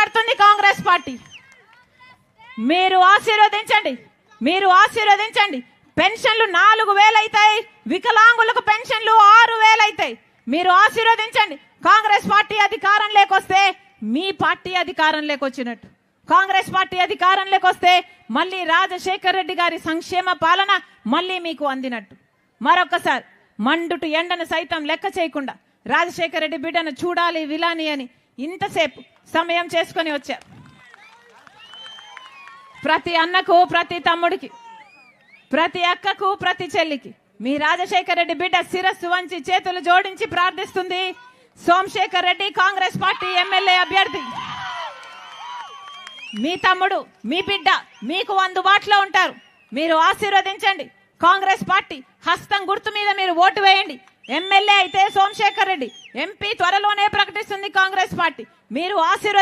కడుతుంది కాంగ్రెస్ పార్టీ. మీరు ఆశీర్వదించండి. పెన్షన్లు 4000 అవుతాయి, వికలాంగులకు పెన్షన్లు 6000 అవుతాయి. మీరు ఆశీర్వదించండి. కాంగ్రెస్ పార్టీ అధికారం లేకొస్తే మీ పార్టీ అధికారం లేకొచ్చినట్టు. కాంగ్రెస్ పార్టీ అధికారం లేకొస్తే మళ్ళీ రాజశేఖర్ రెడ్డి గారి సంక్షేమ పాలన మళ్ళీ మీకు అందినట్టు. మరొకసారి మండుటు ఎండను సైతం లెక్క చేయకుండా రాజశేఖర్ రెడ్డి బిడ్డను చూడాలి విలాని అని ఇంతసేపు సమయం చేసుకొని వచ్చారు. ప్రతి అన్నకు, ప్రతి తమ్ముడికి, ప్రతి అక్కకు, ప్రతి చెల్లికి మీ రాజశేఖర్ రెడ్డి బిడ్డ శిరస్సు వంచి చేతులు జోడించి ప్రార్థిస్తుంది. సోమశేఖర్ రెడ్డి కాంగ్రెస్ పార్టీ ఎమ్మెల్యే అభ్యర్థి, మీ తమ్ముడు, మీ బిడ్డ మీకు అందుబాటులో ఉంటారు. మీరు ఆశీర్వదించండి. కాంగ్రెస్ పార్టీ హస్తం గుర్తు మీద మీరు ఓటు వేయండి. ఎమ్మెల్యే అయితే సోమశేఖర్ రెడ్డి, ఎంపీ త్వరలోనే ప్రకటిస్తుంది కాంగ్రెస్ పార్టీ. మీరు ఆశీర్వదించండి.